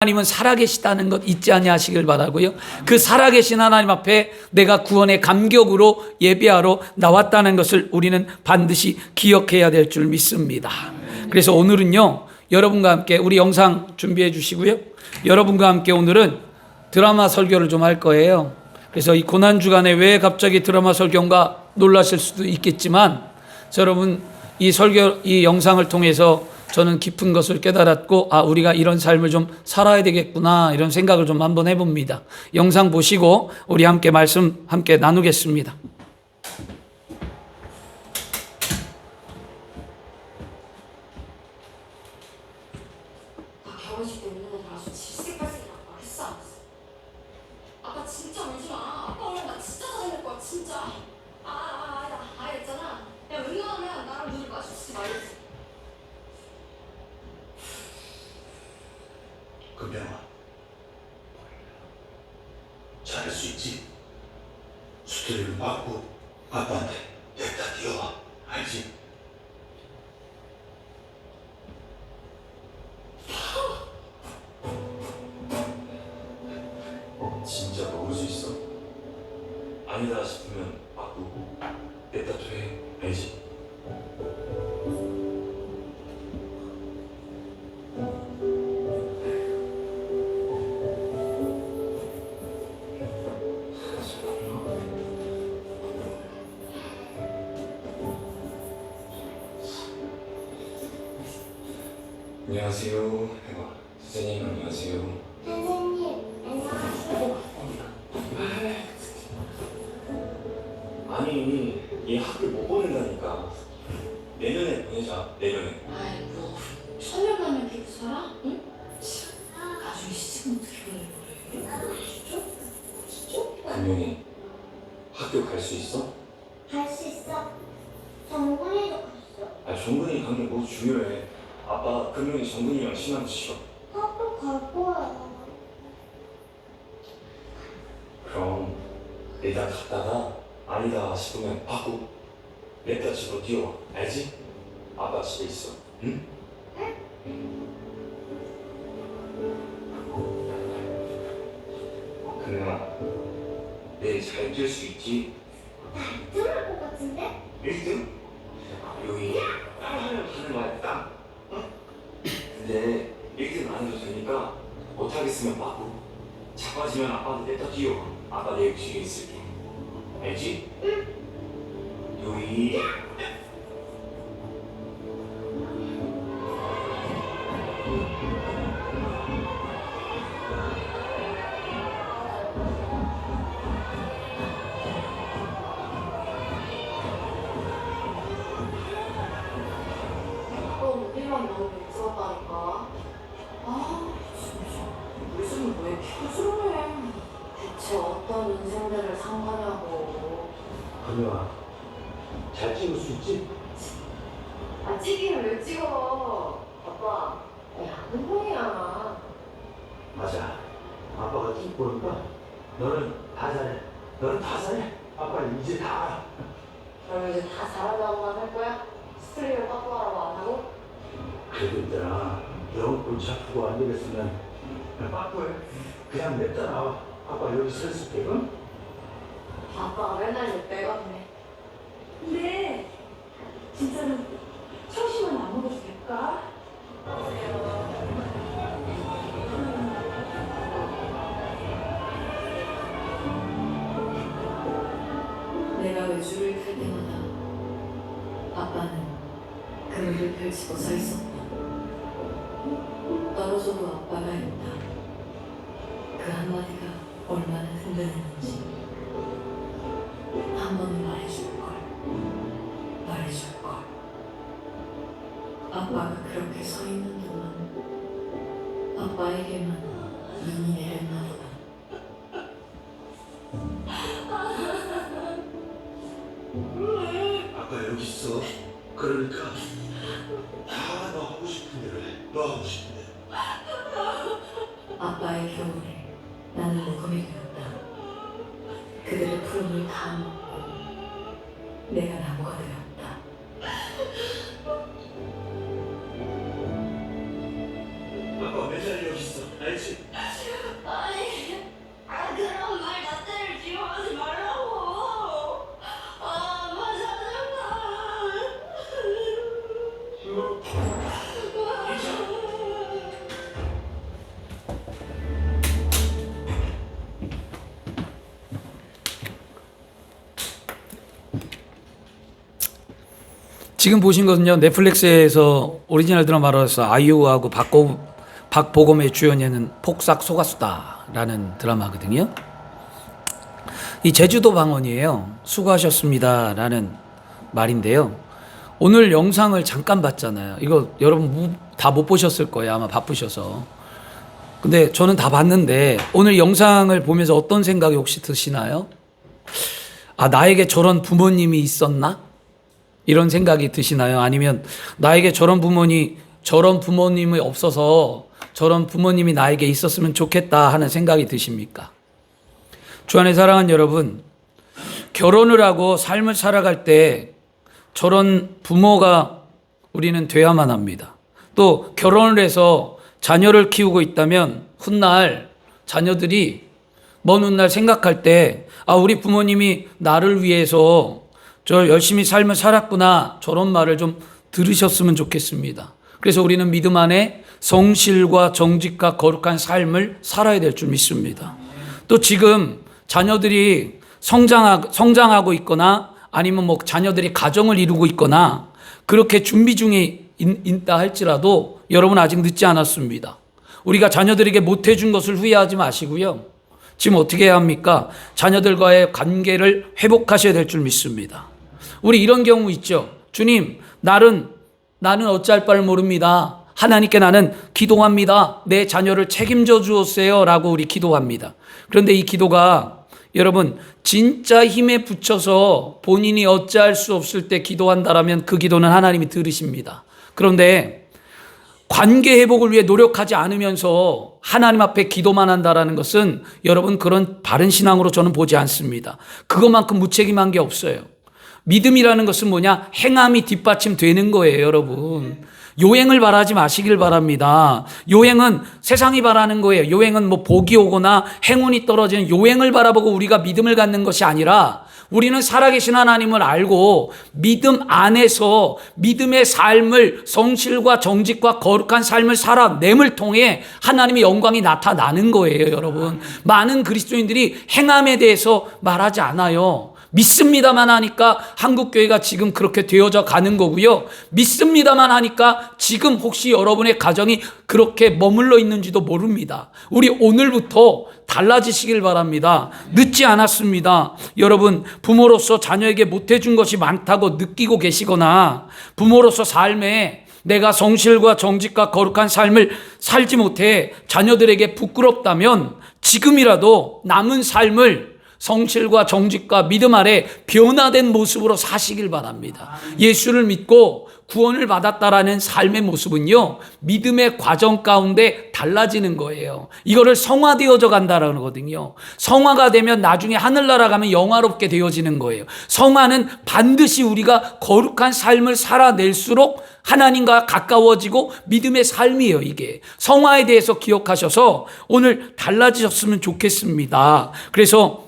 하나님은 살아계시다는 것 잊지 아니하시길 바라고요. 그 살아계신 하나님 앞에 내가 구원의 감격으로 예배하러 나왔다는 것을 우리는 반드시 기억해야 될 줄 믿습니다. 그래서 오늘은요, 여러분과 함께 우리 영상 준비해 주시고요. 여러분과 함께 오늘은 드라마 설교를 좀 할 거예요. 그래서 이 고난주간에 왜 갑자기 드라마 설교인가 놀라실 수도 있겠지만, 여러분 이 설교, 이 영상을 통해서 저는 깊은 것을 깨달았고, 우리가 이런 삶을 좀 살아야 되겠구나, 이런 생각을 좀 한번 해봅니다. 영상 보시고 우리 함께 말씀 함께 나누겠습니다. 나 결혼식 때 우는 애 아주 질색팔색이라고 말했어 안 했어? 아빠 진짜 울지 마. 아빠 오늘 나 진짜 잘할 거야 진짜. 있잖아. 야 웬만하면 나랑 눈을 마주치지 말지. 금병아, 잘할 수 있지? 스토리를 받고 아빠한테 냅다 뛰어와, 알지? 진짜 먹을 수 있어? 아니다 싶으면 받고 냅다 돼, 알지? 안녕하세요. 해봐. 선생님 안녕하세요. 선생님 안녕하세요. 아니, 얘 학교 못 보낸다니까. 내년에 보내자. 내년에. 아이고 천년만년 계속 살아? 응? 나중에 시집은 어떻게 보낼 거래? 금용이 학교 갈 수 있어? 갈 수 있어. 정근이도 갔어. 정근이 가는 게 뭐 중요해. 아빠 금용이 정근이랑 친한 거 싫어. 학교 갈 거야. 그럼 일단 갔다가 아니다 싶으면 받고 냅다 집으로 뛰어와. 알지? 아빠 집에 있어. 응? 금용아, 내일 잘 뛸 수 있지? 들을 것 같은데? 1등? 여기 하면 가는 거야 딱. 근데 1등 안 해도 되니까 못하겠으면 받고 자빠지면 아빠한테 냅다 뛰어와. 아빠 내일 뒤에 있을게. 알지? 응. 요이. 아빠 우리만 너무 일찍 왔다니까. 진짜 요즘은 왜 이렇게 부스럼해? 대체 어떤 인생들을 산 거냐고. 금영아, 잘 찍을 수 있지? 찍기는 왜 찍어? 아빠 양봉이야. 맞아. 아빠가 쭉 보니까 너는 다 잘해. 너는 다 잘해. 아빠 이제 다 알아. 그럼 이제 다 잘한다고만 할 거야? 스트리를 빠꾸하라고 안 하고? 그래도 있잖아. 영 골치 아프고 안 되겠으면 빠꾸해. 그냥 냅다 나와. 아빠 여기 서 있을게. 응? 아빠가 맨날 내 빼거든요. 근데 진짜로 청심은 안 먹어도 될까? 내가 외줄을 탈 때마다 아빠는 그물을 펼치고 서 있었다. 떨어져도 아빠가 있다. 그 한마디가 얼마나 흔들리는지 한 번은 말해줄걸. 아빠가 그렇게 서 있는 동안 아빠에게만 눈이 내렸나 보다. 아빠 여기 있어. 그러니까 다 너 하고 싶은 대로 해. 너 하고 싶은 대로. 아빠의 겨울에 나는 모금이 되었다. 그들의 푸름을 다 먹고 내가 나무가 되었다. 아빠 맨날 여기 있어. 알지? 그런 말 자체를 지금 하지 말라고. 아빠 지금 보신 것은요, 넷플릭스에서 오리지널 드라마로서 아이유하고 박보검의 주연에는 폭삭 속았수다라는 드라마거든요. 이 제주도 방언이에요. 수고하셨습니다라는 말인데요. 오늘 영상을 잠깐 봤잖아요. 이거 여러분 다 못 보셨을 거예요. 아마 바쁘셔서. 근데 저는 다 봤는데 오늘 영상을 보면서 어떤 생각이 혹시 드시나요? 아, 나에게 저런 부모님이 있었나? 이런 생각이 드시나요? 아니면 나에게 저런 부모님이 없어서 저런 부모님이 나에게 있었으면 좋겠다 하는 생각이 드십니까? 주 안에 사랑하는 여러분, 결혼을 하고 삶을 살아갈 때 저런 부모가 우리는 돼야만 합니다. 또 결혼을 해서 자녀를 키우고 있다면 훗날 자녀들이 먼 훗날 생각할 때 우리 부모님이 나를 위해서 저 열심히 삶을 살았구나, 저런 말을 좀 들으셨으면 좋겠습니다. 그래서 우리는 믿음 안에 성실과 정직과 거룩한 삶을 살아야 될 줄 믿습니다. 또 지금 자녀들이 성장하고 있거나 아니면 자녀들이 가정을 이루고 있거나 그렇게 준비 중에 있다 할지라도 여러분 아직 늦지 않았습니다. 우리가 자녀들에게 못해준 것을 후회하지 마시고요. 지금 어떻게 해야 합니까? 자녀들과의 관계를 회복하셔야 될 줄 믿습니다. 우리 이런 경우 있죠. 주님, 나는 어찌할 바를 모릅니다. 하나님께 나는 기도합니다. 내 자녀를 책임져 주었어요 라고 우리 기도합니다. 그런데 이 기도가 여러분 진짜 힘에 부쳐서 본인이 어찌할 수 없을 때 기도한다라면 그 기도는 하나님이 들으십니다. 그런데 관계 회복을 위해 노력하지 않으면서 하나님 앞에 기도만 한다라는 것은 여러분 그런 바른 신앙으로 저는 보지 않습니다. 그것만큼 무책임한 게 없어요. 믿음이라는 것은 뭐냐? 행함이 뒷받침되는 거예요, 여러분. 요행을 바라지 마시길 바랍니다. 요행은 세상이 바라는 거예요. 요행은 복이 오거나 행운이 떨어지는 요행을 바라보고 우리가 믿음을 갖는 것이 아니라 우리는 살아계신 하나님을 알고 믿음 안에서 믿음의 삶을 성실과 정직과 거룩한 삶을 살아냄을 통해 하나님의 영광이 나타나는 거예요, 여러분. 많은 그리스도인들이 행함에 대해서 말하지 않아요. 믿습니다만 하니까 한국교회가 지금 그렇게 되어져 가는 거고요. 믿습니다만 하니까 지금 혹시 여러분의 가정이 그렇게 머물러 있는지도 모릅니다. 우리 오늘부터 달라지시길 바랍니다. 늦지 않았습니다. 여러분, 부모로서 자녀에게 못해준 것이 많다고 느끼고 계시거나 부모로서 삶에 내가 성실과 정직과 거룩한 삶을 살지 못해 자녀들에게 부끄럽다면 지금이라도 남은 삶을 성실과 정직과 믿음 아래 변화된 모습으로 사시길 바랍니다. 예수를 믿고 구원을 받았다라는 삶의 모습은요, 믿음의 과정 가운데 달라지는 거예요. 이거를 성화되어져 간다라는 거거든요. 성화가 되면 나중에 하늘나라 가면 영화롭게 되어지는 거예요. 성화는 반드시 우리가 거룩한 삶을 살아낼수록 하나님과 가까워지고 믿음의 삶이에요, 이게. 성화에 대해서 기억하셔서 오늘 달라지셨으면 좋겠습니다. 그래서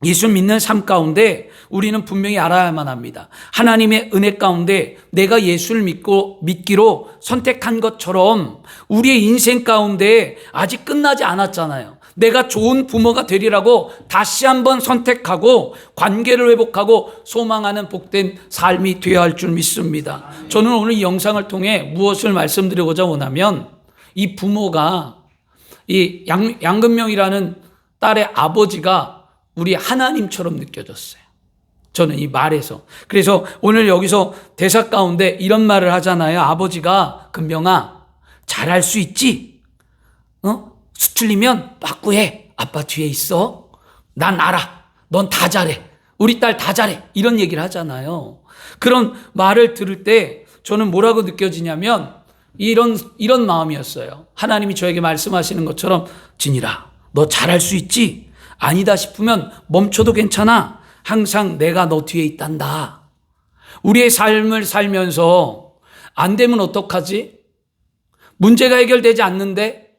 예수 믿는 삶 가운데 우리는 분명히 알아야만 합니다. 하나님의 은혜 가운데 내가 예수를 믿기로 선택한 것처럼 우리의 인생 가운데 아직 끝나지 않았잖아요. 내가 좋은 부모가 되리라고 다시 한번 선택하고 관계를 회복하고 소망하는 복된 삶이 되어야 할 줄 믿습니다. 저는 오늘 이 영상을 통해 무엇을 말씀드리고자 원하면 이 부모가 이 양금명이라는 딸의 아버지가 우리 하나님처럼 느껴졌어요. 저는 이 말에서. 그래서 오늘 여기서 대사 가운데 이런 말을 하잖아요. 아버지가 금명아 잘할 수 있지? 수틀리면 빠꾸해. 아빠 뒤에 있어. 난 알아. 넌 다 잘해. 우리 딸 다 잘해. 이런 얘기를 하잖아요. 그런 말을 들을 때 저는 뭐라고 느껴지냐면 이런 마음이었어요. 하나님이 저에게 말씀하시는 것처럼 진이라 너 잘할 수 있지? 아니다 싶으면 멈춰도 괜찮아. 항상 내가 너 뒤에 있단다. 우리의 삶을 살면서 안 되면 어떡하지? 문제가 해결되지 않는데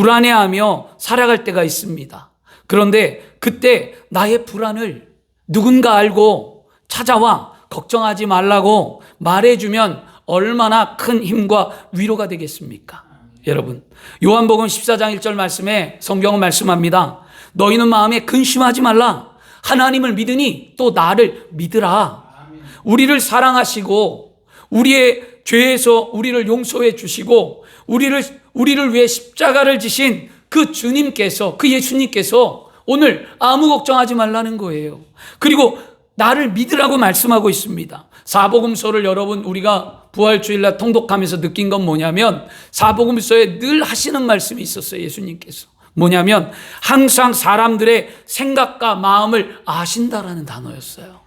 불안해하며 살아갈 때가 있습니다. 그런데 그때 나의 불안을 누군가 알고 찾아와 걱정하지 말라고 말해주면 얼마나 큰 힘과 위로가 되겠습니까? 여러분, 요한복음 14장 1절 말씀에 성경은 말씀합니다. 너희는 마음에 근심하지 말라. 하나님을 믿으니 또 나를 믿으라. 우리를 사랑하시고 우리의 죄에서 우리를 용서해 주시고 우리를 위해 십자가를 지신 그 주님께서, 그 예수님께서 오늘 아무 걱정하지 말라는 거예요. 그리고 나를 믿으라고 말씀하고 있습니다. 사복음서를 여러분 우리가 부활주일날 통독하면서 느낀 건 뭐냐면 사복음서에 늘 하시는 말씀이 있었어요. 예수님께서. 뭐냐면 항상 사람들의 생각과 마음을 아신다라는 단어였어요.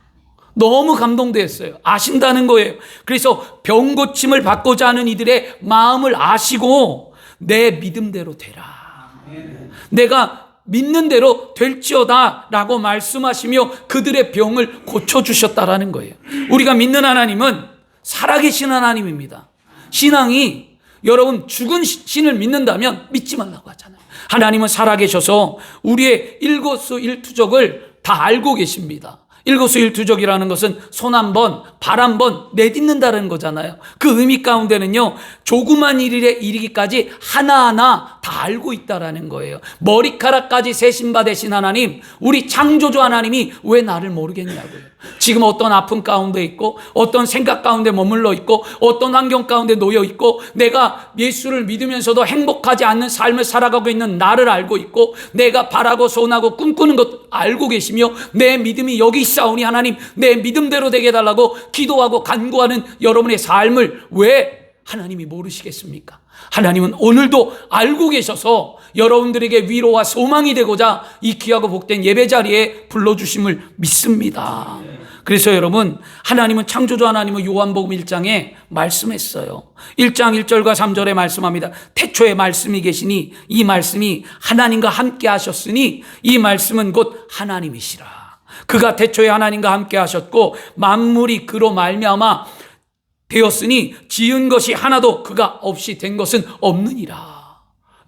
너무 감동되었어요. 아신다는 거예요. 그래서 병 고침을 받고자 하는 이들의 마음을 아시고 내 믿음대로 되라. 내가 믿는 대로 될지어다 라고 말씀하시며 그들의 병을 고쳐주셨다라는 거예요. 우리가 믿는 하나님은 살아계신 하나님입니다. 신앙이 여러분 죽은 신을 믿는다면 믿지 말라고 하잖아요. 하나님은 살아계셔서 우리의 일거수일투족을 다 알고 계십니다. 일거수일투족이라는 것은 손 한 번, 발 한 번 내딛는다는 거잖아요. 그 의미 가운데는요, 조그만 일에 이르기까지 하나하나 다 알고 있다라는 거예요. 머리카락까지 세신바 되신 하나님, 우리 창조주 하나님이 왜 나를 모르겠냐고요. 지금 어떤 아픔 가운데 있고 어떤 생각 가운데 머물러 있고 어떤 환경 가운데 놓여 있고 내가 예수를 믿으면서도 행복하지 않는 삶을 살아가고 있는 나를 알고 있고 내가 바라고 소원하고 꿈꾸는 것 알고 계시며 내 믿음이 여기 있사오니 하나님 내 믿음대로 되게 해달라고 기도하고 간구하는 여러분의 삶을 왜 하나님이 모르시겠습니까? 하나님은 오늘도 알고 계셔서 여러분들에게 위로와 소망이 되고자 이 귀하고 복된 예배 자리에 불러주심을 믿습니다. 그래서 여러분, 하나님은 창조주 하나님은 요한복음 1장에 말씀했어요. 1장 1절과 3절에 말씀합니다. 태초에 말씀이 계시니 이 말씀이 하나님과 함께 하셨으니 이 말씀은 곧 하나님이시라. 그가 태초에 하나님과 함께 하셨고 만물이 그로 말미암아 되었으니 지은 것이 하나도 그가 없이 된 것은 없느니라.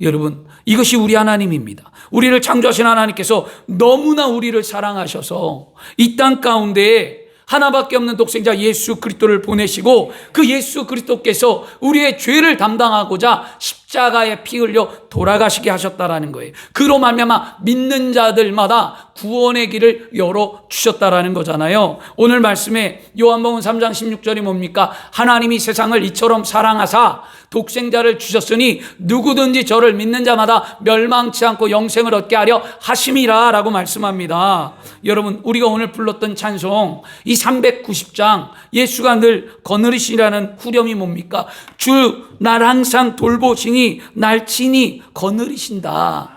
여러분, 이것이 우리 하나님입니다. 우리를 창조하신 하나님께서 너무나 우리를 사랑하셔서 이 땅 가운데에 하나밖에 없는 독생자 예수 그리스도를 보내시고 그 예수 그리스도께서 우리의 죄를 담당하고자 십자가에 피 흘려 돌아가시게 하셨다라는 거예요. 그로 말미암아 믿는 자들마다 구원의 길을 열어 주셨다라는 거잖아요. 오늘 말씀에 요한복음 3장 16절이 뭡니까? 하나님이 세상을 이처럼 사랑하사 독생자를 주셨으니 누구든지 저를 믿는 자마다 멸망치 않고 영생을 얻게 하려 하심이라 라고 말씀합니다. 여러분, 우리가 오늘 불렀던 찬송 이 390장 예수가 늘 거느리시라는 후렴이 뭡니까? 주 날 항상 돌보시니 날 친히 거느리신다.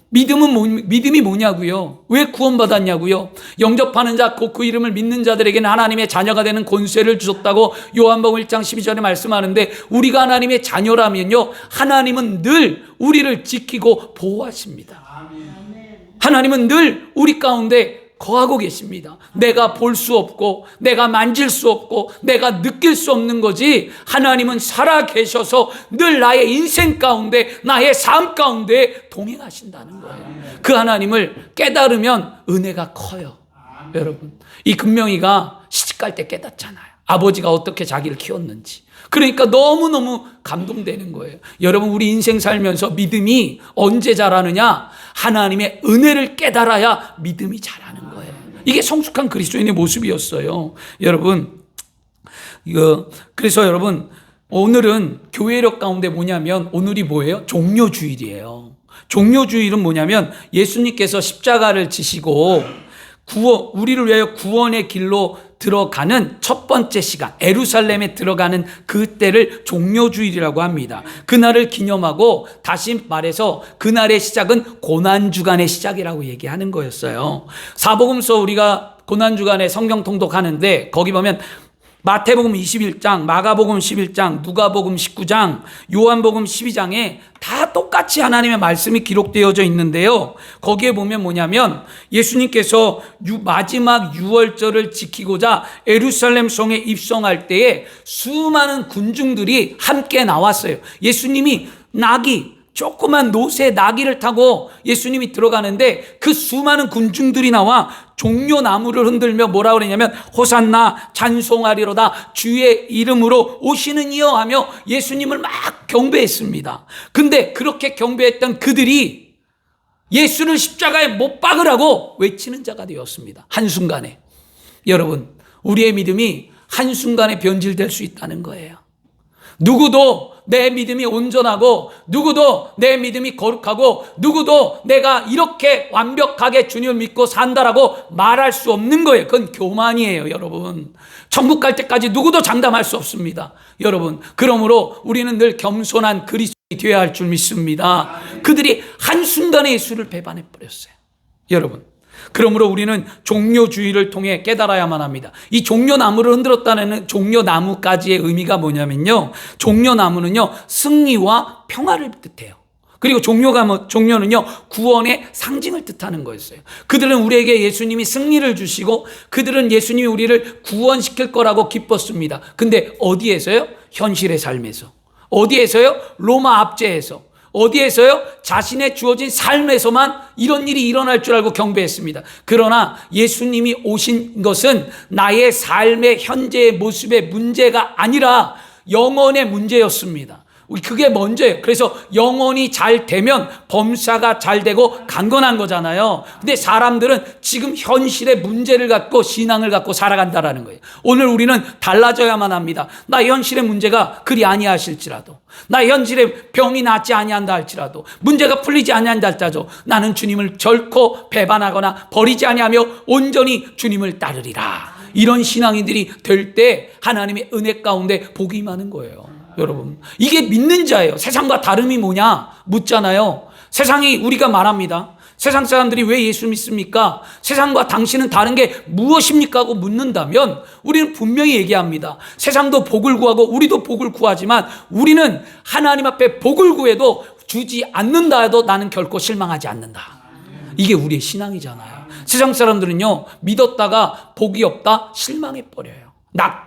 믿음이 뭐냐고요? 왜 구원받았냐고요? 영접하는 자 곧 그 이름을 믿는 자들에게는 하나님의 자녀가 되는 권세를 주셨다고 요한복음 1장 12절에 말씀하는데 우리가 하나님의 자녀라면요, 하나님은 늘 우리를 지키고 보호하십니다. 하나님은 늘 우리 가운데 거하고 계십니다. 내가 볼 수 없고 내가 만질 수 없고 내가 느낄 수 없는 거지 하나님은 살아 계셔서 늘 나의 인생 가운데 나의 삶 가운데 동행하신다는 거예요. 그 하나님을 깨달으면 은혜가 커요. 여러분, 이 금명이가 시집갈 때 깨닫잖아요. 아버지가 어떻게 자기를 키웠는지. 그러니까 너무너무 감동되는 거예요. 여러분, 우리 인생 살면서 믿음이 언제 자라느냐? 하나님의 은혜를 깨달아야 믿음이 자라는 거예요. 이게 성숙한 그리스도인의 모습이었어요. 여러분, 그래서 여러분, 오늘은 교회력 가운데 뭐냐면 오늘이 뭐예요? 종료주일이에요. 종료주일은 뭐냐면 예수님께서 십자가를 지시고 우리를 위하여 구원의 길로 들어가는 첫 번째 시간, 예루살렘에 들어가는 그때를 종료주일이라고 합니다. 그날을 기념하고 다시 말해서 그날의 시작은 고난주간의 시작이라고 얘기하는 거였어요. 사복음서 우리가 고난주간에 성경 통독하는데 거기 보면 마태복음 21장, 마가복음 11장, 누가복음 19장, 요한복음 12장에 다 똑같이 하나님의 말씀이 기록되어져 있는데요. 거기에 보면 뭐냐면 예수님께서 마지막 유월절을 지키고자 예루살렘 성에 입성할 때에 수많은 군중들이 함께 나왔어요. 예수님이 낙이 조그만 노새 나귀를 타고 예수님이 들어가는데 그 수많은 군중들이 나와 종려나무를 흔들며 뭐라 그러냐면 호산나 찬송하리로다 주의 이름으로 오시는 이여 하며 예수님을 막 경배했습니다. 근데 그렇게 경배했던 그들이 예수를 십자가에 못 박으라고 외치는 자가 되었습니다. 한순간에. 여러분, 우리의 믿음이 한순간에 변질될 수 있다는 거예요. 누구도 내 믿음이 온전하고 누구도 내 믿음이 거룩하고 누구도 내가 이렇게 완벽하게 주님을 믿고 산다라고 말할 수 없는 거예요. 그건 교만이에요, 여러분. 천국 갈 때까지 누구도 장담할 수 없습니다, 여러분. 그러므로 우리는 늘 겸손한 그리스도인이 되어야 할 줄 믿습니다. 그들이 한순간에 예수를 배반해 버렸어요, 여러분. 그러므로 우리는 종려주의를 통해 깨달아야만 합니다. 이 종려나무를 흔들었다는 종려나무까지의 의미가 뭐냐면요, 종려나무는요 승리와 평화를 뜻해요. 그리고 종려는요 구원의 상징을 뜻하는 거였어요. 그들은 우리에게 예수님이 승리를 주시고 그들은 예수님이 우리를 구원시킬 거라고 기뻤습니다. 근데 어디에서요? 현실의 삶에서. 어디에서요? 로마 압제에서. 어디에서요? 자신의 주어진 삶에서만 이런 일이 일어날 줄 알고 경배했습니다. 그러나 예수님이 오신 것은 나의 삶의 현재의 모습의 문제가 아니라 영혼의 문제였습니다. 그게 먼저예요. 그래서 영혼이 잘 되면 범사가 잘 되고 강건한 거잖아요. 근데 사람들은 지금 현실의 문제를 갖고 신앙을 갖고 살아간다라는 거예요. 오늘 우리는 달라져야만 합니다. 나 현실의 문제가 그리 아니하실지라도, 나 현실의 병이 낫지 아니한다 할지라도, 문제가 풀리지 아니한다 할지라도 나는 주님을 결코 배반하거나 버리지 아니하며 온전히 주님을 따르리라. 이런 신앙인들이 될 때 하나님의 은혜 가운데 복이 많은 거예요. 여러분, 이게 믿는 자예요. 세상과 다름이 뭐냐 묻잖아요. 세상이 우리가 말합니다. 세상 사람들이 왜 예수 믿습니까? 세상과 당신은 다른 게 무엇입니까? 하고 묻는다면 우리는 분명히 얘기합니다. 세상도 복을 구하고 우리도 복을 구하지만 우리는 하나님 앞에 복을 구해도 주지 않는다 해도 나는 결코 실망하지 않는다. 이게 우리의 신앙이잖아요. 세상 사람들은요 믿었다가 복이 없다 실망해버려요.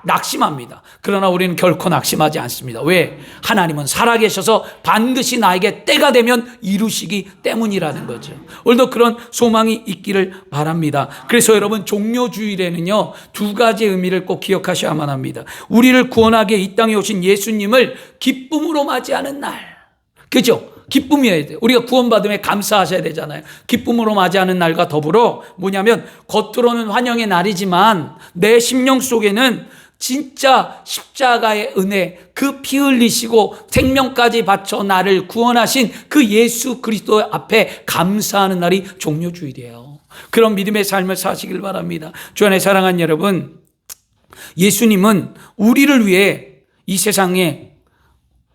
낙심합니다. 그러나 우리는 결코 낙심하지 않습니다. 왜? 하나님은 살아계셔서 반드시 나에게 때가 되면 이루시기 때문이라는 거죠. 오늘도 그런 소망이 있기를 바랍니다. 그래서 여러분, 종려주일에는요 두 가지 의미를 꼭 기억하셔야만 합니다. 우리를 구원하게 이 땅에 오신 예수님을 기쁨으로 맞이하는 날, 그죠? 기쁨이어야 돼요. 우리가 구원받음에 감사하셔야 되잖아요. 기쁨으로 맞이하는 날과 더불어 뭐냐면 겉으로는 환영의 날이지만 내 심령 속에는 진짜 십자가의 은혜, 그 피 흘리시고 생명까지 바쳐 나를 구원하신 그 예수 그리스도 앞에 감사하는 날이 종려주일이에요. 그런 믿음의 삶을 사시길 바랍니다. 주 안에 사랑하는 여러분, 예수님은 우리를 위해 이 세상에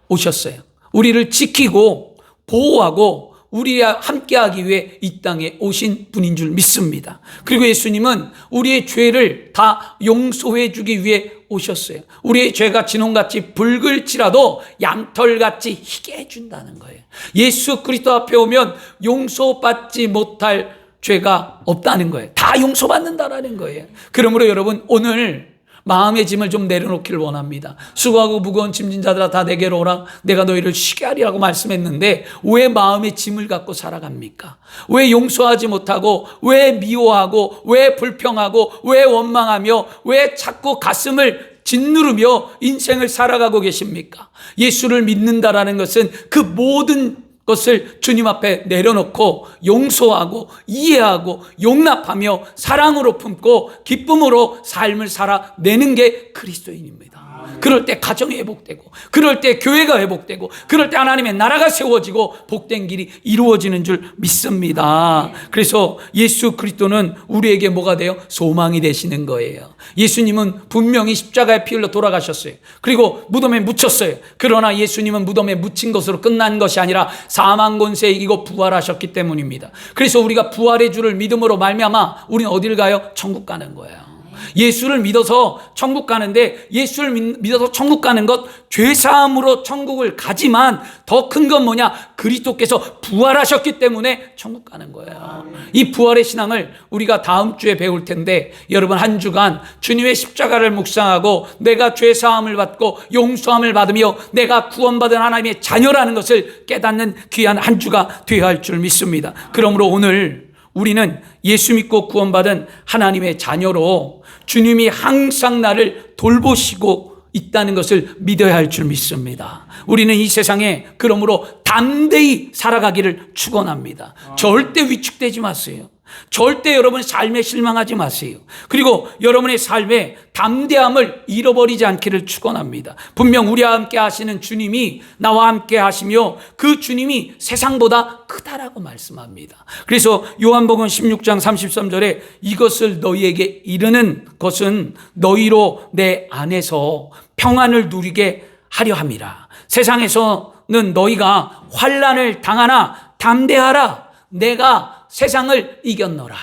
오셨어요. 우리를 지키고 보호하고 우리와 함께하기 위해 이 땅에 오신 분인 줄 믿습니다. 그리고 예수님은 우리의 죄를 다 용서해 주기 위해 오셨어요. 우리의 죄가 진홍같이 붉을지라도 양털같이 희게 해준다는 거예요. 예수 그리스도 앞에 오면 용서받지 못할 죄가 없다는 거예요. 다 용서받는다라는 거예요. 그러므로 여러분, 오늘 마음의 짐을 좀 내려놓기를 원합니다. 수고하고 무거운 짐진 자들아 다 내게로 오라. 내가 너희를 쉬게 하리라고 말씀했는데 왜 마음의 짐을 갖고 살아갑니까? 왜 용서하지 못하고, 왜 미워하고, 왜 불평하고, 왜 원망하며, 왜 자꾸 가슴을 짓누르며 인생을 살아가고 계십니까? 예수를 믿는다라는 것은 그 모든 것을 주님 앞에 내려놓고 용서하고 이해하고 용납하며 사랑으로 품고 기쁨으로 삶을 살아내는 게 그리스도인입니다. 그럴 때 가정이 회복되고, 그럴 때 교회가 회복되고, 그럴 때 하나님의 나라가 세워지고 복된 길이 이루어지는 줄 믿습니다. 그래서 예수 그리스도는 우리에게 뭐가 돼요? 소망이 되시는 거예요. 예수님은 분명히 십자가에 피 흘려 돌아가셨어요. 그리고 무덤에 묻혔어요. 그러나 예수님은 무덤에 묻힌 것으로 끝난 것이 아니라 사망 권세 이기고 부활하셨기 때문입니다. 그래서 우리가 부활의 주를 믿음으로 말미암아 우리는 어딜 가요? 천국 가는 거예요. 예수를 믿어서 천국 가는데 예수를 믿어서 천국 가는 것 죄사함으로 천국을 가지만 더 큰 건 뭐냐? 그리스도께서 부활하셨기 때문에 천국 가는 거예요. 이 부활의 신앙을 우리가 다음 주에 배울 텐데 여러분 한 주간 주님의 십자가를 묵상하고 내가 죄사함을 받고 용서함을 받으며 내가 구원받은 하나님의 자녀라는 것을 깨닫는 귀한 한 주가 되어야 할 줄 믿습니다. 그러므로 오늘 우리는 예수 믿고 구원받은 하나님의 자녀로 주님이 항상 나를 돌보시고 있다는 것을 믿어야 할 줄 믿습니다. 우리는 이 세상에 그러므로 담대히 살아가기를 축원합니다. 절대 위축되지 마세요. 절대 여러분 삶에 실망하지 마세요. 그리고 여러분의 삶에 담대함을 잃어버리지 않기를 축원합니다. 분명 우리와 함께 하시는 주님이 나와 함께 하시며 그 주님이 세상보다 크다라고 말씀합니다. 그래서 요한복음 16장 33절에 이것을 너희에게 이르는 것은 너희로 내 안에서 평안을 누리게 하려 함이라. 세상에서는 너희가 환난을 당하나 담대하라. 내가 세상을 이겼노라.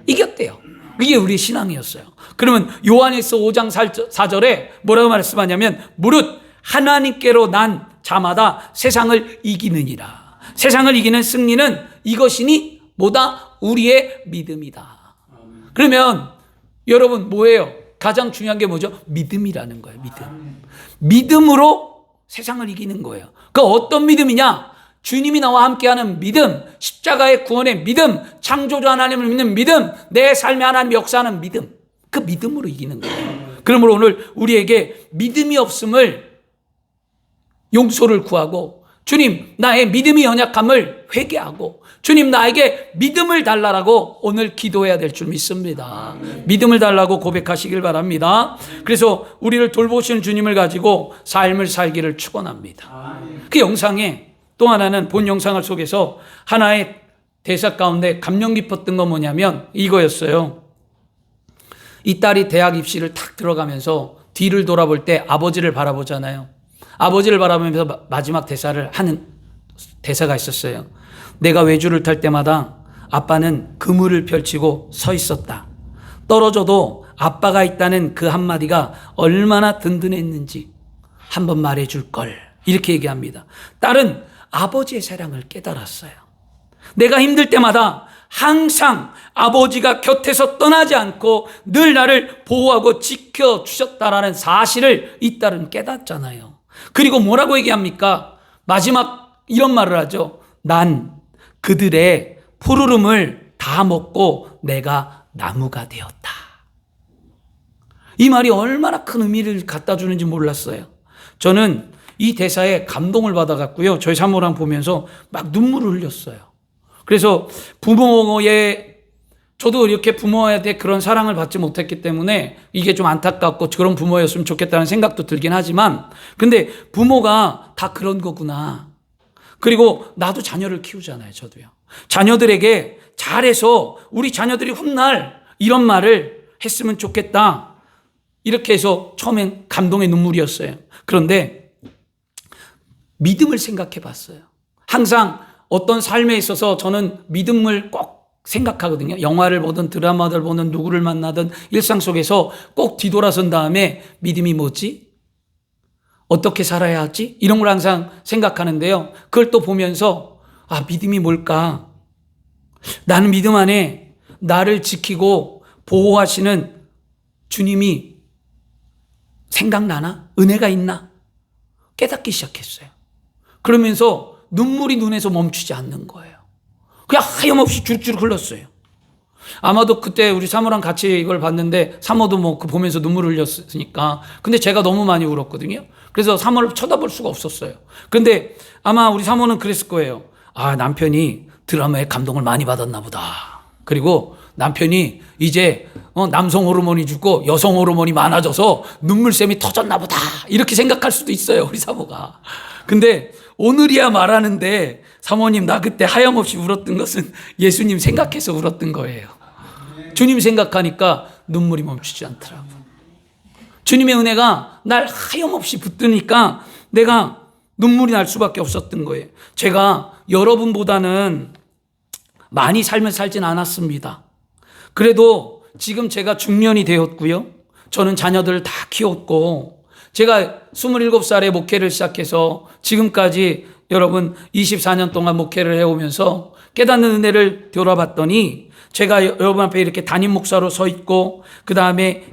이겼대요. 이게 우리 신앙이었어요. 그러면 요한에서 5장 4절에 뭐라고 말씀하냐면 무릇 하나님께로 난 자마다 세상을 이기느니라. 세상을 이기는 승리는 이것이니 뭐다? 우리의 믿음이다. 그러면 여러분 뭐예요? 가장 중요한 게 뭐죠? 믿음이라는 거예요. 믿음으로 세상을 이기는 거예요. 그 어떤 믿음이냐? 주님이 나와 함께하는 믿음, 십자가의 구원의 믿음, 창조주 하나님을 믿는 믿음, 내 삶에 하나님 역사하는 믿음, 그 믿음으로 이기는 거예요. 그러므로 오늘 우리에게 믿음이 없음을 용서를 구하고 주님 나의 믿음이 연약함을 회개하고 주님 나에게 믿음을 달라라고 오늘 기도해야 될 줄 믿습니다. 믿음을 달라고 고백하시길 바랍니다. 그래서 우리를 돌보시는 주님을 가지고 삶을 살기를 축원합니다. 그 영상에 또 하나는 본 영상을 속에서 하나의 대사 가운데 감명 깊었던 건 뭐냐면 이거였어요. 이 딸이 대학 입시를 탁 들어가면서 뒤를 돌아볼 때 아버지를 바라보잖아요. 아버지를 바라보면서 마지막 대사를 하는 대사가 있었어요. 내가 외주를 탈 때마다 아빠는 그물을 펼치고 서 있었다. 떨어져도 아빠가 있다는 그 한마디가 얼마나 든든했는지 한번 말해줄 걸. 이렇게 얘기합니다. 딸은 아버지의 사랑을 깨달았어요. 내가 힘들 때마다 항상 아버지가 곁에서 떠나지 않고 늘 나를 보호하고 지켜주셨다라는 사실을 이 딸은 깨닫잖아요. 그리고 뭐라고 얘기합니까? 마지막 이런 말을 하죠. 난 그들의 푸르름을 다 먹고 내가 나무가 되었다. 이 말이 얼마나 큰 의미를 갖다 주는지 몰랐어요. 저는 이 대사에 감동을 받아갔고요. 저희 사모랑 보면서 막 눈물을 흘렸어요. 그래서 저도 이렇게 부모한테 그런 사랑을 받지 못했기 때문에 이게 좀 안타깝고 그런 부모였으면 좋겠다는 생각도 들긴 하지만 근데 부모가 다 그런 거구나. 그리고 나도 자녀를 키우잖아요. 저도요. 자녀들에게 잘해서 우리 자녀들이 훗날 이런 말을 했으면 좋겠다. 이렇게 해서 처음엔 감동의 눈물이었어요. 그런데 믿음을 생각해 봤어요. 항상 어떤 삶에 있어서 저는 믿음을 꼭 생각하거든요. 영화를 보든 드라마를 보든 누구를 만나든 일상 속에서 꼭 뒤돌아선 다음에 믿음이 뭐지? 어떻게 살아야 하지? 이런 걸 항상 생각하는데요. 그걸 또 보면서 믿음이 뭘까? 나는 믿음 안에 나를 지키고 보호하시는 주님이 생각나나? 은혜가 있나? 깨닫기 시작했어요. 그러면서 눈물이 눈에서 멈추지 않는 거예요. 그냥 하염없이 주룩주룩 흘렀어요. 아마도 그때 우리 사모랑 같이 이걸 봤는데 사모도 뭐 그 보면서 눈물을 흘렸으니까. 근데 제가 너무 많이 울었거든요. 그래서 사모를 쳐다볼 수가 없었어요. 근데 아마 우리 사모는 그랬을 거예요. 남편이 드라마에 감동을 많이 받았나 보다. 그리고 남편이 이제 남성 호르몬이 죽고 여성 호르몬이 많아져서 눈물샘이 터졌나 보다. 이렇게 생각할 수도 있어요. 우리 사모가. 근데 오늘이야 말하는데 사모님 나 그때 하염없이 울었던 것은 예수님 생각해서 울었던 거예요. 주님 생각하니까 눈물이 멈추지 않더라고요. 주님의 은혜가 날 하염없이 붙드니까 내가 눈물이 날 수밖에 없었던 거예요. 제가 여러분보다는 많이 삶을 살진 않았습니다. 그래도 지금 제가 중년이 되었고요. 저는 자녀들을 다 키웠고, 제가 27살에 목회를 시작해서 지금까지 여러분 24년 동안 목회를 해오면서 깨닫는 은혜를 돌아봤더니, 제가 여러분 앞에 이렇게 담임 목사로 서 있고, 그 다음에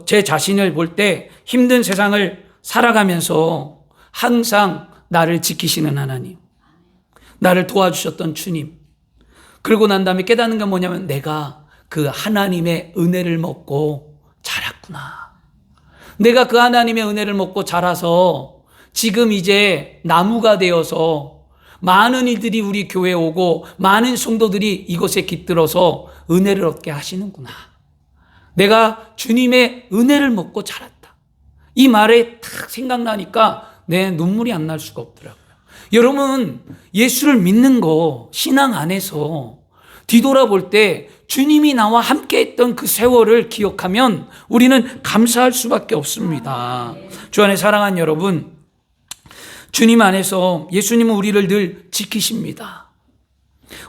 제 자신을 볼 때 힘든 세상을 살아가면서 항상 나를 지키시는 하나님, 나를 도와주셨던 주님, 그러고 난 다음에 깨닫는 게 뭐냐면, 내가 그 하나님의 은혜를 먹고 자랐구나. 내가 그 하나님의 은혜를 먹고 자라서 지금 이제 나무가 되어서 많은 이들이 우리 교회에 오고 많은 성도들이 이곳에 깃들어서 은혜를 얻게 하시는구나. 내가 주님의 은혜를 먹고 자랐다. 이 말에 탁 생각나니까 내 눈물이 안 날 수가 없더라고요. 여러분, 예수를 믿는 거, 신앙 안에서 뒤돌아볼 때 주님이 나와 함께 했던 그 세월을 기억하면 우리는 감사할 수밖에 없습니다. 주 안에 사랑하는 여러분, 주님 안에서 예수님은 우리를 늘 지키십니다.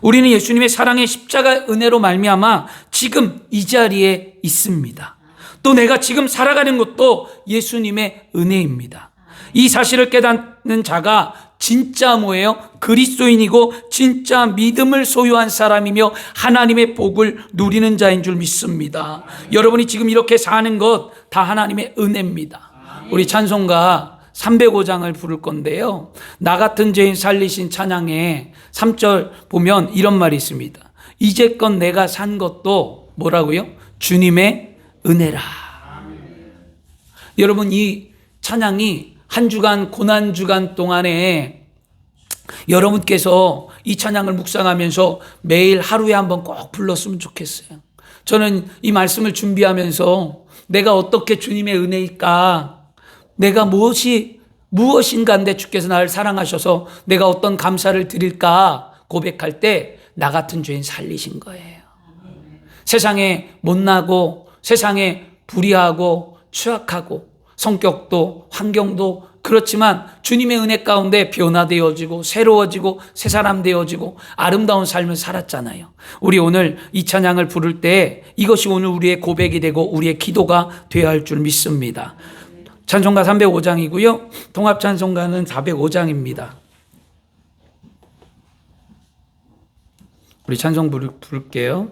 우리는 예수님의 사랑의 십자가 은혜로 말미암아 지금 이 자리에 있습니다. 또 내가 지금 살아가는 것도 예수님의 은혜입니다. 이 사실을 깨닫는 자가 진짜 뭐예요? 그리스도인이고 진짜 믿음을 소유한 사람이며 하나님의 복을 누리는 자인 줄 믿습니다. 여러분이 지금 이렇게 사는 것 다 하나님의 은혜입니다. 우리 찬송가 305장을 부를 건데요, 나 같은 죄인 살리신 찬양에 3절 보면 이런 말이 있습니다. 이제껏 내가 산 것도 뭐라고요? 주님의 은혜라. 여러분, 이 찬양이 한 주간, 고난 주간 동안에 여러분께서 이 찬양을 묵상하면서 매일 하루에 한번 꼭 불렀으면 좋겠어요. 저는 이 말씀을 준비하면서 내가 어떻게 주님의 은혜일까, 내가 무엇인가인데 주께서 나를 사랑하셔서 내가 어떤 감사를 드릴까 고백할 때 나 같은 죄인 살리신 거예요. 세상에 못나고, 세상에 불의하고 취약하고, 성격도 환경도 그렇지만 주님의 은혜 가운데 변화되어지고 새로워지고 새 사람 되어지고 아름다운 삶을 살았잖아요. 우리 오늘 이 찬양을 부를 때 이것이 오늘 우리의 고백이 되고 우리의 기도가 되어야 할 줄 믿습니다. 찬송가 305장이고요. 통합 찬송가는 405장입니다. 우리 찬송 부를게요.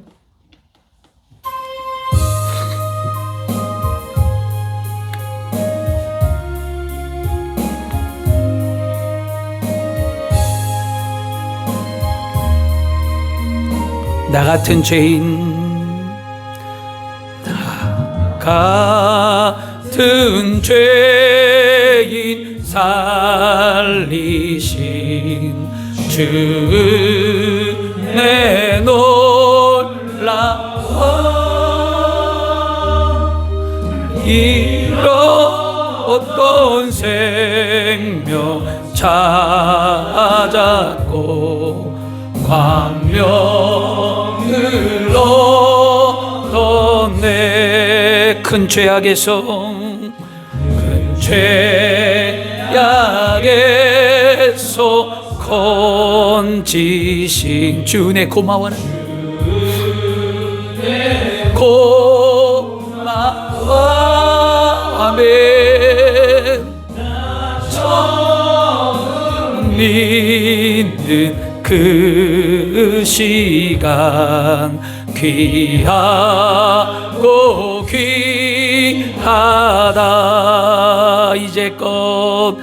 나 같은 죄인, 나 같은 죄인 살리신 주내 놀라워 잃었던 생명 찾았고 광명을 얻었네. 큰 죄악에서 건지신 주내 고마워라. 고마워하면 처음 믿는 그 시간 귀하고 귀하다. 이제껏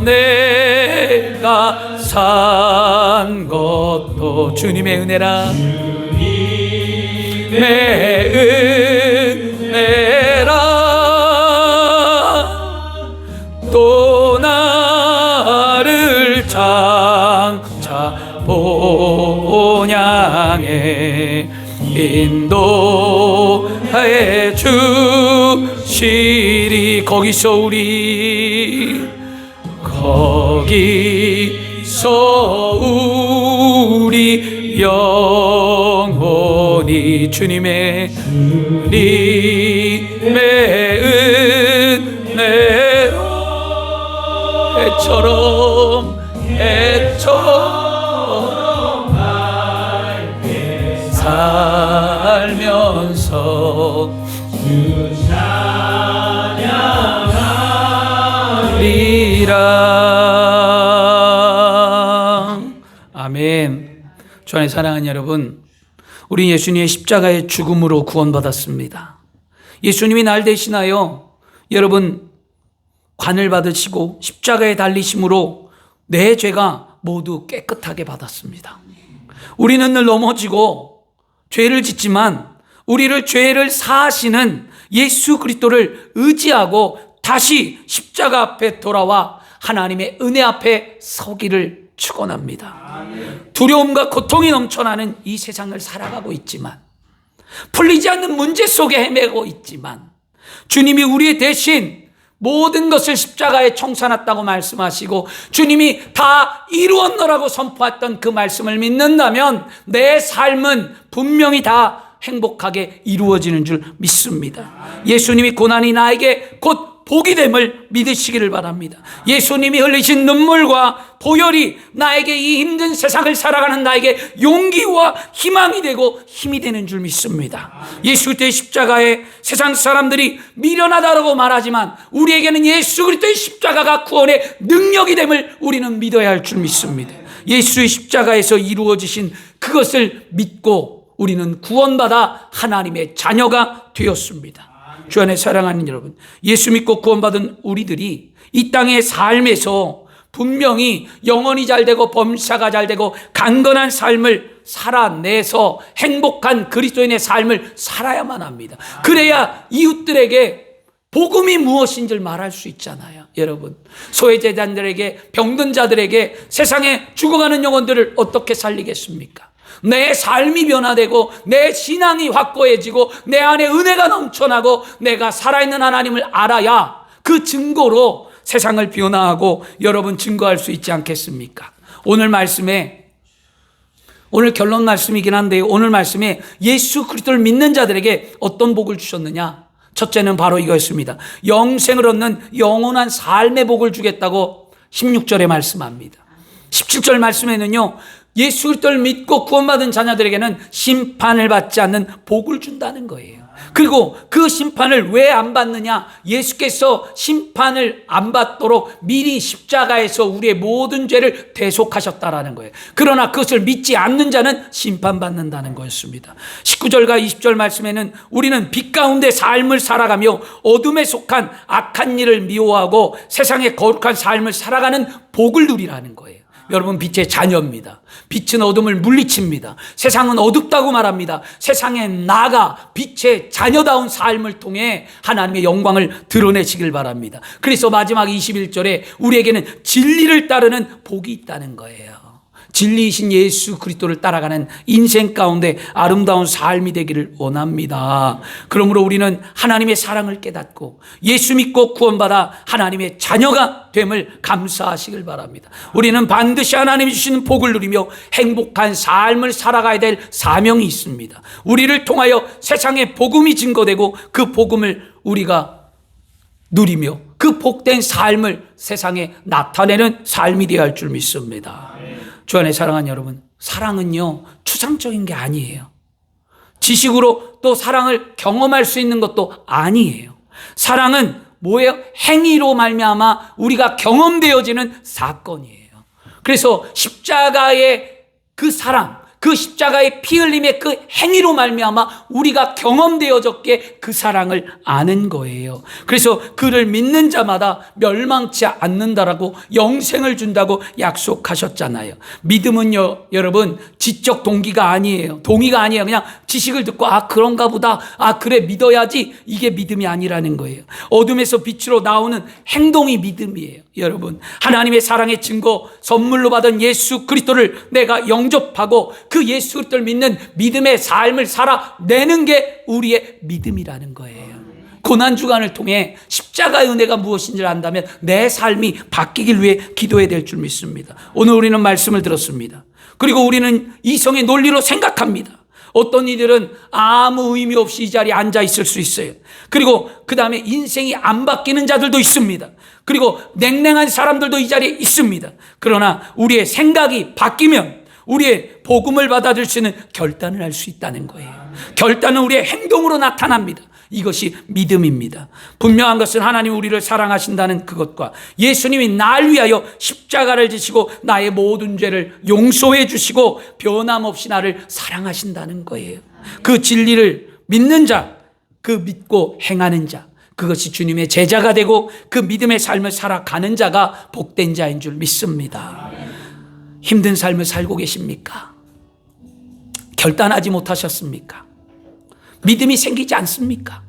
내가 산 것도 주님의 은혜라. 주님의 은혜라. 또 나를 장차 본향에 인도해 주시리. 거기서 우리 영원히 주님의 은혜로 해처럼 찬양하리라. 아멘. 주 안에 사랑하는 여러분, 우리 예수님의 십자가의 죽음으로 구원받았습니다. 예수님이 날 대신하여 여러분 관을 받으시고 십자가에 달리심으로 내 죄가 모두 깨끗하게 받았습니다. 우리는 늘 넘어지고 죄를 짓지만 우리를 죄를 사하시는 예수 그리스도를 의지하고 다시 십자가 앞에 돌아와 하나님의 은혜 앞에 서기를 축원합니다. 두려움과 고통이 넘쳐나는 이 세상을 살아가고 있지만, 풀리지 않는 문제 속에 헤매고 있지만, 주님이 우리 대신 모든 것을 십자가에 청산했다고 말씀하시고 주님이 다 이루었노라고 선포했던 그 말씀을 믿는다면 내 삶은 분명히 다 행복하게 이루어지는 줄 믿습니다. 예수님이 고난이 나에게 곧 복이 됨을 믿으시기를 바랍니다. 예수님이 흘리신 눈물과 보혈이 나에게 이 힘든 세상을 살아가는 나에게 용기와 희망이 되고 힘이 되는 줄 믿습니다. 예수 그리스도의 십자가에 세상 사람들이 미련하다고 말하지만 우리에게는 예수 그리스도의 십자가가 구원의 능력이 됨을 우리는 믿어야 할 줄 믿습니다. 예수의 십자가에서 이루어지신 그것을 믿고 우리는 구원받아 하나님의 자녀가 되었습니다. 주 안에 사랑하는 여러분, 예수 믿고 구원받은 우리들이 이 땅의 삶에서 분명히 영혼이 잘 되고 범사가 잘 되고 강건한 삶을 살아내서 행복한 그리스도인의 삶을 살아야만 합니다. 그래야 이웃들에게 복음이 무엇인지를 말할 수 있잖아요. 여러분, 소외재단들에게, 병든 자들에게, 세상에 죽어가는 영혼들을 어떻게 살리겠습니까? 내 삶이 변화되고 내 신앙이 확고해지고 내 안에 은혜가 넘쳐나고 내가 살아있는 하나님을 알아야 그 증거로 세상을 변화하고 여러분 증거할 수 있지 않겠습니까? 오늘 결론 말씀이긴 한데 오늘 말씀에 예수 그리스도를 믿는 자들에게 어떤 복을 주셨느냐? 첫째는 바로 이거였습니다. 영생을 얻는 영원한 삶의 복을 주겠다고 16절에 말씀합니다. 17절 말씀에는요, 예수 그리스도를 믿고 구원받은 자녀들에게는 심판을 받지 않는 복을 준다는 거예요. 그리고 그 심판을 왜 안 받느냐? 예수께서 심판을 안 받도록 미리 십자가에서 우리의 모든 죄를 대속하셨다라는 거예요. 그러나 그것을 믿지 않는 자는 심판받는다는 거였습니다. 19절과 20절 말씀에는 우리는 빛 가운데 삶을 살아가며 어둠에 속한 악한 일을 미워하고 세상의 거룩한 삶을 살아가는 복을 누리라는 거예요. 여러분, 빛의 자녀입니다. 빛은 어둠을 물리칩니다. 세상은 어둡다고 말합니다. 세상에 나가 빛의 자녀다운 삶을 통해 하나님의 영광을 드러내시길 바랍니다. 그래서 마지막 21절에 우리에게는 진리를 따르는 복이 있다는 거예요. 진리이신 예수 그리스도를 따라가는 인생 가운데 아름다운 삶이 되기를 원합니다. 그러므로 우리는 하나님의 사랑을 깨닫고 예수 믿고 구원받아 하나님의 자녀가 됨을 감사하시길 바랍니다. 우리는 반드시 하나님이 주시는 복을 누리며 행복한 삶을 살아가야 될 사명이 있습니다. 우리를 통하여 세상에 복음이 증거되고 그 복음을 우리가 누리며 그 복된 삶을 세상에 나타내는 삶이 되어야 할 줄 믿습니다. 주 안에 사랑하는 여러분, 사랑은요 추상적인 게 아니에요. 지식으로 또 사랑을 경험할 수 있는 것도 아니에요. 사랑은 뭐예요? 행위로 말미암아 우리가 경험되어지는 사건이에요. 그래서 십자가의 그 사랑, 그 십자가의 피 흘림의 그 행위로 말미암아 우리가 경험되어졌기에 그 사랑을 아는 거예요. 그래서 그를 믿는 자마다 멸망치 않는다라고 영생을 준다고 약속하셨잖아요. 믿음은요, 여러분, 지적 동기가 아니에요. 동의가 아니에요. 그냥 지식을 듣고 그런가 보다, 그래 믿어야지, 이게 믿음이 아니라는 거예요. 어둠에서 빛으로 나오는 행동이 믿음이에요. 여러분, 하나님의 사랑의 증거, 선물로 받은 예수 그리스도를 내가 영접하고 그 예수 그리스도를 믿는 믿음의 삶을 살아내는 게 우리의 믿음이라는 거예요. 고난주간을 통해 십자가의 은혜가 무엇인지를 안다면 내 삶이 바뀌길 위해 기도해야 될 줄 믿습니다. 오늘 우리는 말씀을 들었습니다. 그리고 우리는 이성의 논리로 생각합니다. 어떤 이들은 아무 의미 없이 이 자리에 앉아 있을 수 있어요. 그리고 그 다음에 인생이 안 바뀌는 자들도 있습니다. 그리고 냉랭한 사람들도 이 자리에 있습니다. 그러나 우리의 생각이 바뀌면 우리의 복음을 받아들일 수 있는 결단을 할 수 있다는 거예요. 결단은 우리의 행동으로 나타납니다. 이것이 믿음입니다. 분명한 것은 하나님 우리를 사랑하신다는 그것과 예수님이 날 위하여 십자가를 지시고 나의 모든 죄를 용서해 주시고 변함없이 나를 사랑하신다는 거예요. 그 진리를 믿는 자, 그 믿고 행하는 자, 그것이 주님의 제자가 되고 그 믿음의 삶을 살아가는 자가 복된 자인 줄 믿습니다. 힘든 삶을 살고 계십니까? 결단하지 못하셨습니까? 믿음이 생기지 않습니까?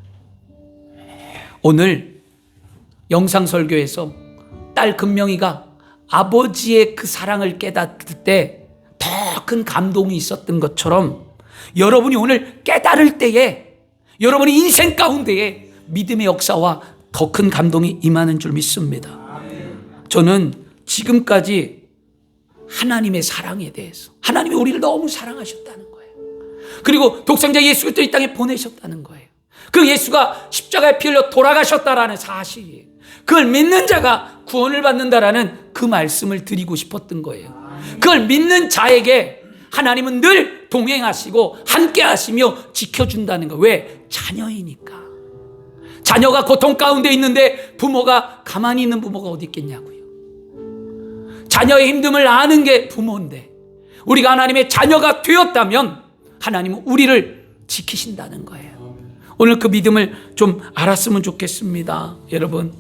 오늘 영상설교에서 딸 금명이가 아버지의 그 사랑을 깨닫을 때 더 큰 감동이 있었던 것처럼 여러분이 오늘 깨달을 때에 여러분의 인생 가운데에 믿음의 역사와 더 큰 감동이 임하는 줄 믿습니다. 저는 지금까지 하나님의 사랑에 대해서, 하나님이 우리를 너무 사랑하셨다는 거예요. 그리고 독생자 예수 그리스도 이 땅에 보내셨다는 거예요. 그 예수가 십자가에 피 흘려 돌아가셨다라는 사실이에요. 그걸 믿는 자가 구원을 받는다라는 그 말씀을 드리고 싶었던 거예요. 그걸 믿는 자에게 하나님은 늘 동행하시고 함께 하시며 지켜준다는 거. 왜? 자녀이니까. 자녀가 고통 가운데 있는데 부모가 가만히 있는 부모가 어디 있겠냐고요. 자녀의 힘듦을 아는 게 부모인데 우리가 하나님의 자녀가 되었다면 하나님은 우리를 지키신다는 거예요. 오늘 그 믿음을 좀 알았으면 좋겠습니다, 여러분.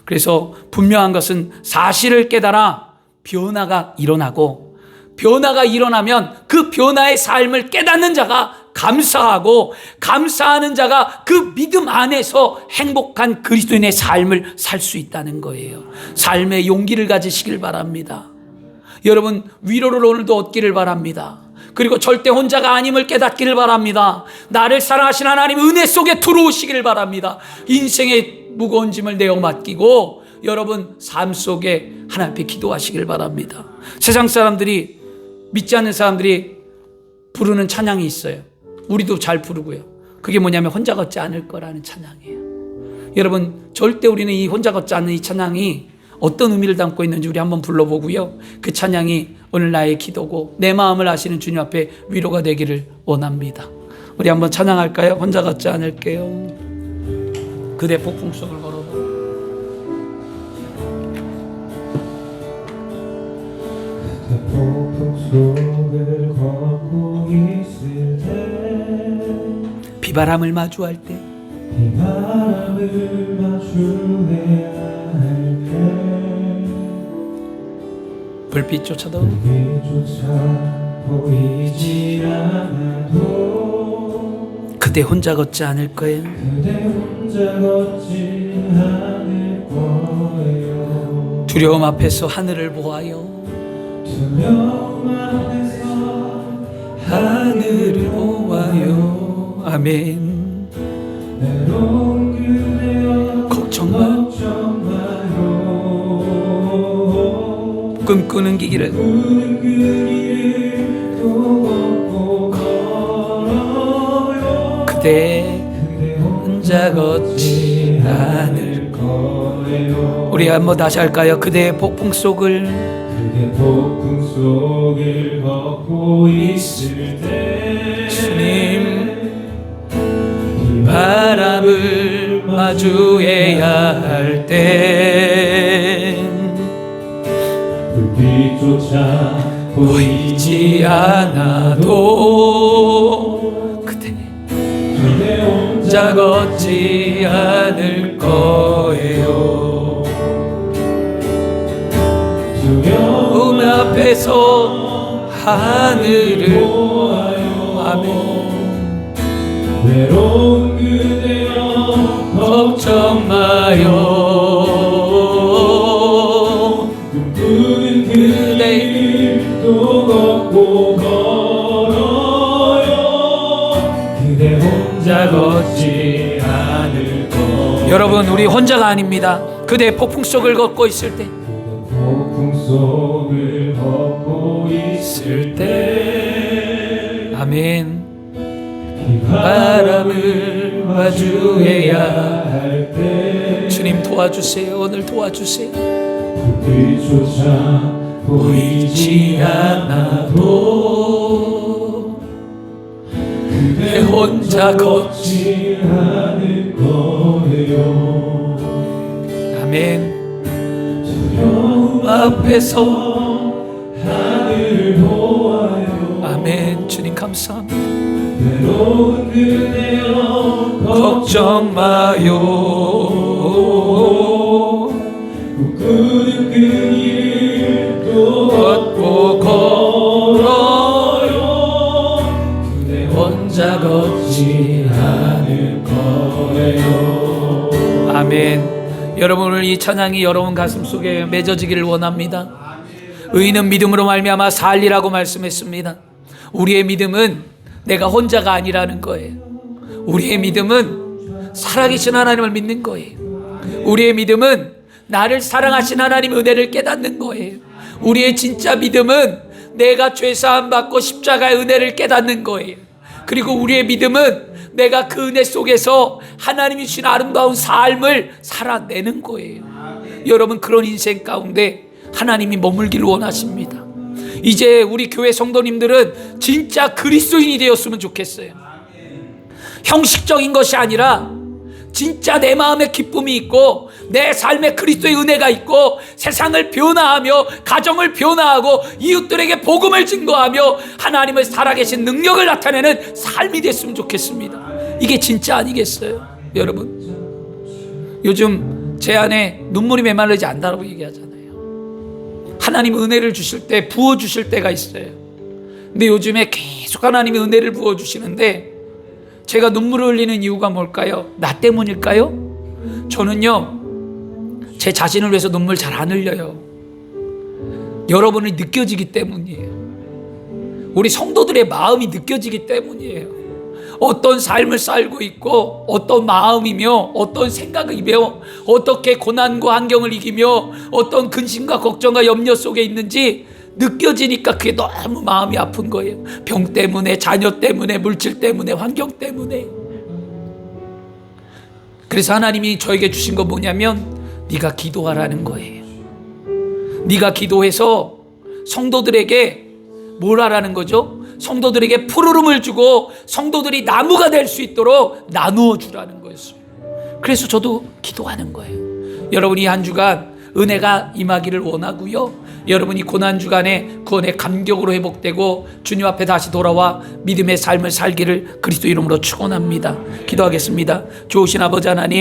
그래서 분명한 것은 사실을 깨달아 변화가 일어나고, 변화가 일어나면 그 변화의 삶을 깨닫는 자가 감사하고, 감사하는 자가 그 믿음 안에서 행복한 그리스도인의 삶을 살 수 있다는 거예요. 삶의 용기를 가지시길 바랍니다. 여러분, 위로를 오늘도 얻기를 바랍니다. 그리고 절대 혼자가 아님을 깨닫기를 바랍니다. 나를 사랑하신 하나님 은혜 속에 들어오시기를 바랍니다. 인생의 무거운 짐을 내어 맡기고 여러분 삶 속에 하나님 앞에 기도하시길 바랍니다. 세상 사람들이, 믿지 않는 사람들이 부르는 찬양이 있어요. 우리도 잘 부르고요. 그게 뭐냐면 혼자 걷지 않을 거라는 찬양이에요. 여러분, 절대 우리는 이 혼자 걷지 않는 이 찬양이 어떤 의미를 담고 있는지 우리 한번 불러보고요. 그 찬양이 오늘 나의 기도고 내 마음을 아시는 주님 앞에 위로가 되기를 원합니다. 우리 한번 찬양할까요? 혼자 걷지 않을게요. 그대 폭풍 속을 걸어도. 폭풍 속을 걷고 있을 때 비바람을 마주할 때 비바람을 마주해야 할때 불빛조차도 불빛조차 보이지 않아도 그대 혼자 걷지 않을 거예요. 그대 혼자 걷지 않을 거예요. 두려움 앞에서 하늘을 보아요. 두려움 앞에서 하늘을 보아요. 아멘. 외로운 그대여 걱정 마. 걱정 마요. 꿈꾸는 길을 꿈꾸는 그 길을 또 걷고 걸어요. 그대 그대 혼자 걷지 않을 거예요. 우리 한번 다시 할까요? 그대의 폭풍 속을 그대 폭풍 속을 걷고 있을 때 주님 바람을 마주해야 할 땐 불빛조차 보이지 않아도 그대 그대 혼자 걷지 않을 거예요. 두려움 앞에서 하늘을 보아요. 아멘. 외로운 그대여 걱정 마요. 꿈꾸는 그대 길도 걷고 걸어요. 그대 혼자 걷지 않을 거. 여러분, 우리 혼자가 아닙니다. 그대 폭풍 속을 걷고 있을 때 폭풍 속을 걷고 있을 때 아멘. 바람을 마주해야 할 때 주님 도와주세요. 오늘 도와주세요. 불빛조차 보이지 않아도 그대 혼자 걷지 않을 거예요. 아멘. 두려움 앞에서 하늘을 보아요. 아멘. 주님 감사합니다. 외로운 그대여 걱정 마요. 꿈꾸는 그 길을 또 걷고 걸어요. 그대 혼자 걷지 않을 거예요. 아멘. 여러분, 오늘 이 찬양이 여러분 가슴 속에 맺어지기를 원합니다. 의인은 믿음으로 말미암아 살리라고 말씀했습니다. 우리의 믿음은 내가 혼자가 아니라는 거예요. 우리의 믿음은 살아계신 하나님을 믿는 거예요. 우리의 믿음은 나를 사랑하신 하나님의 은혜를 깨닫는 거예요. 우리의 진짜 믿음은 내가 죄사함 받고 십자가의 은혜를 깨닫는 거예요. 그리고 우리의 믿음은 내가 그 은혜 속에서 하나님이 주신 아름다운 삶을 살아내는 거예요. 여러분, 그런 인생 가운데 하나님이 머물기를 원하십니다. 이제 우리 교회 성도님들은 진짜 그리스도인이 되었으면 좋겠어요. 형식적인 것이 아니라 진짜 내 마음에 기쁨이 있고 내 삶에 그리스도의 은혜가 있고 세상을 변화하며 가정을 변화하고 이웃들에게 복음을 증거하며 하나님의 살아계신 능력을 나타내는 삶이 됐으면 좋겠습니다. 이게 진짜 아니겠어요? 여러분, 요즘 제 안에 눈물이 메말르지 않다라고 얘기하잖아요. 하나님 은혜를 주실 때, 부어주실 때가 있어요. 근데 요즘에 계속 하나님이 은혜를 부어주시는데 제가 눈물을 흘리는 이유가 뭘까요? 나 때문일까요? 저는요, 제 자신을 위해서 눈물 잘 안 흘려요. 여러분이 느껴지기 때문이에요. 우리 성도들의 마음이 느껴지기 때문이에요. 어떤 삶을 살고 있고 어떤 마음이며 어떤 생각이며 어떻게 고난과 환경을 이기며 어떤 근심과 걱정과 염려 속에 있는지 느껴지니까 그게 너무 마음이 아픈 거예요. 병 때문에, 자녀 때문에, 물질 때문에, 환경 때문에. 그래서 하나님이 저에게 주신 거 뭐냐면 네가 기도하라는 거예요. 네가 기도해서 성도들에게 뭘 하라는 거죠? 성도들에게 푸르름을 주고 성도들이 나무가 될 수 있도록 나누어 주라는 거였어요. 그래서 저도 기도하는 거예요. 여러분이 한 주간 은혜가 임하기를 원하고요. 여러분이 고난주간에 구원의 감격으로 회복되고 주님 앞에 다시 돌아와 믿음의 삶을 살기를 그리스도 이름으로 축원합니다. 기도하겠습니다. 좋으신 아버지 하나님,